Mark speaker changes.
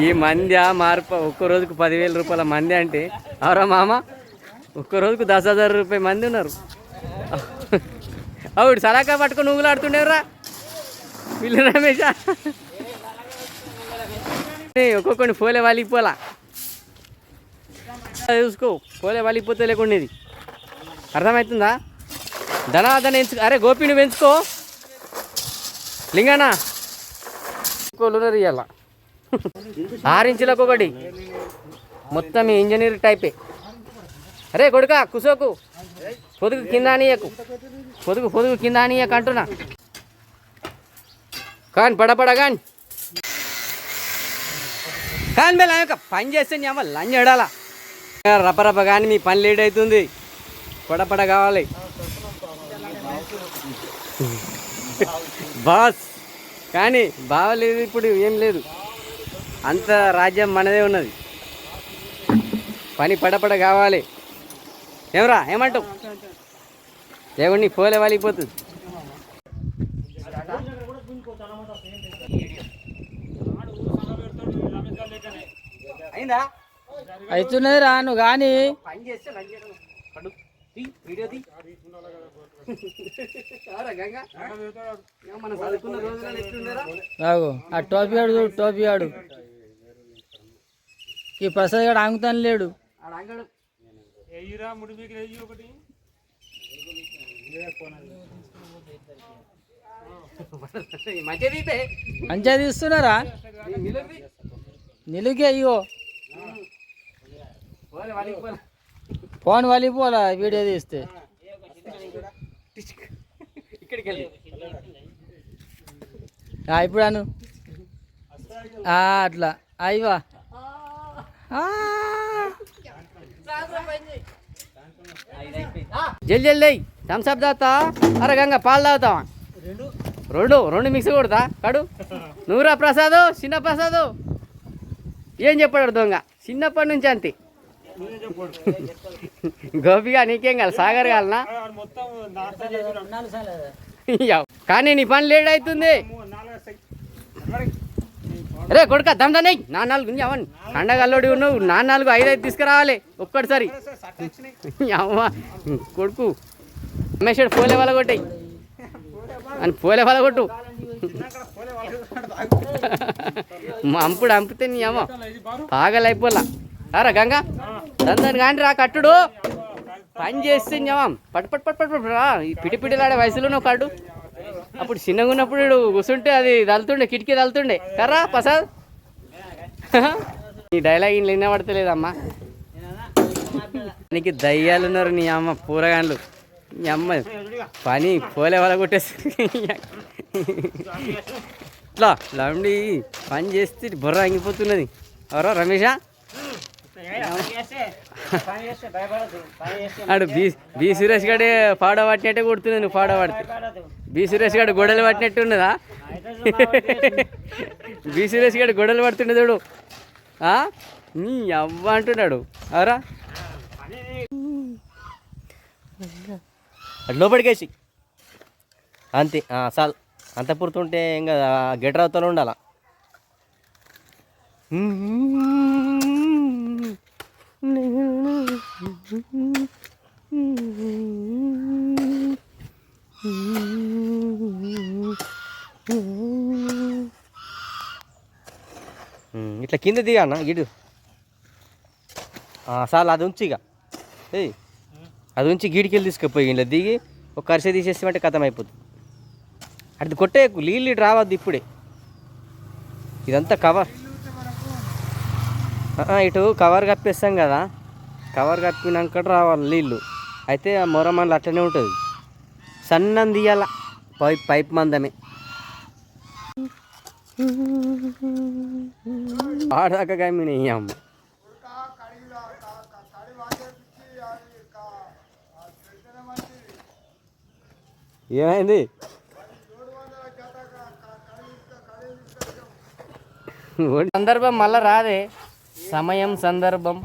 Speaker 1: ఈ మంది మార్పు ఒక్క రోజుకు 10,000 రూపాయల మంది అంటే అవరా మామ, ఒక్క రోజుకు 10,000 రూపాయల మంది ఉన్నారు. అవుడు సలాకా పట్టుకొని నువ్వులు ఆడుతుండేవరా వీళ్ళు రమేష. ఒక్కొక్కడిని పోలే వాలిపోలా చూసుకో, పోలే వాలిపోతే లేకుండా ఇది అర్థమవుతుందా? ధనాధన ఎంచుకో. అరే గోపి నువ్వు పెంచుకో, లింగనా ఉన్నారు ఇవాళ 6 ఇంచులకు ఒకటి, మొత్తం ఇంజనీర్ టైపే. అరే కొడుక కుసోకు, పొదుగు కింద అనియకు, పొదుగు కింద అనియకు అంటున్నా. కాన్ పడపడ కాన్ కాన్ బే లాయక పని చేస్తే నీ అమ్మ లంచ్ ఎడాలా రపరప కానీ మీ పని లేట్ అవుతుంది. పడపడ కావాలి బాస్, కానీ బాగలేదు ఇప్పుడు ఏం లేదు, అంత రాజ్యం మనదే ఉన్నది. పని పడపడ కావాలి. ఏమరా ఏమంటావు? దేవుడిని పోలే వాలిపోతుంది. అయిందా?
Speaker 2: అవుతున్నది రాను కానీ
Speaker 1: పని చేస్తే
Speaker 2: ఆ టోపీ ఆడు చూడు, టోపీ ఆడు ఈ ప్రసాద్ గారు ఆంగుతాను లేడు. మంచిగా తీస్తున్నారా? నిలుగే అయ్యో ఫోన్ వాలిపోలా వీడియో తీస్తే. ఇప్పుడు అను అట్లా అయ్యవా
Speaker 1: జల్ది జల్ది థమ్స్అప్ తాగుతా. అరే గంగ పాలు తాగుతావా? రెండు మిక్స్ కొడతా కాడు. నువ్వురా ప్రసాదు, చిన్న ప్రసాదు ఏం చెప్పాడు దొంగ చిన్నప్పటి నుంచి అంతే. గోపిగా నీకేం కాదు, సాగర్ కాలనా? కానీ నీ పని లేట్ అవుతుంది. రే కొడుక దమ్దానే 4 అవన్నీ పండగల్లోడి ఉన్నావు. 4 5 తీసుకురావాలి ఒక్కటిసారి. అవ్వ కొడుకు రమేశ్వరు పోలే వాళ్ళ కొట్టాయి అని పోలే వాళ్ళ కొట్టు. అంపుడు అంపితే నీ అమ్మ పాగలైపోలా. అరా గంగా దాన్ని కానీ రా కట్టుడు పని చేస్తే పట్టు పట్టు పట్టు పట్టు రా. ఈ పిటిలాడే వయసులో నువ్వు కట్టు. అప్పుడు చిన్నగా ఉన్నప్పుడు కూర్చుంటే అది తలుతుండే, కిటికీ తలుతుండే కర్రా ప్రసాద్. నీ డైలాగ్ ఇంట్లో వినబడతలేదమ్మా. నీకు దయ్యాలు ఉన్నారు నీ అమ్మ పూరగాన్లు. నీ అమ్మ పని పోలే వాళ్ళ కొట్టేసి ఇట్లా లండి పని చేస్తే బుర్ర అంగిపోతున్నది. ఎవరో రమేషా అడు బి సురేష్ గడే పాడ పట్టినట్టే కొడుతుంది. నువ్వు పాడ పడితే బి సురేష్ గడు గొడవలు పట్టినట్టు ఉన్నదా? బి సురేష్ గడు గొడవలు పడుతుండే చూడు. నీ అవ్వ అంటున్నాడు. అవరా అది లోపలికేసి అంతే చాలు. అంత పుడుతుంటే ఇంకా గెటర్ అవుతూనే ఉండాల. ఇట్లా కింద దిగా అన్న గిడు చాలు. అది ఉంచి ఇక అది ఉంచి గిడికెళ్ళి తీసుకుపోయి ఇలా దిగి ఒక కరిసె తీసేస్తామంటే కథం అయిపోతుంది. అది కొట్టేకు నీళ్ళు రావద్దు ఇప్పుడే. ఇదంతా కవర్ ఇటు కవర్ కప్పేస్తాం కదా, కవర్ కప్పినాక రావాలి నీళ్ళు. అయితే ఆ మొరమన్లు అట్లనే ఉంటుంది. సన్నం తీయాల పైప్ మందమే. ఆడాక గమ్మిన అమ్మ ఏమైంది? సందర్భం మళ్ళా రాదే, సమయం సందర్భం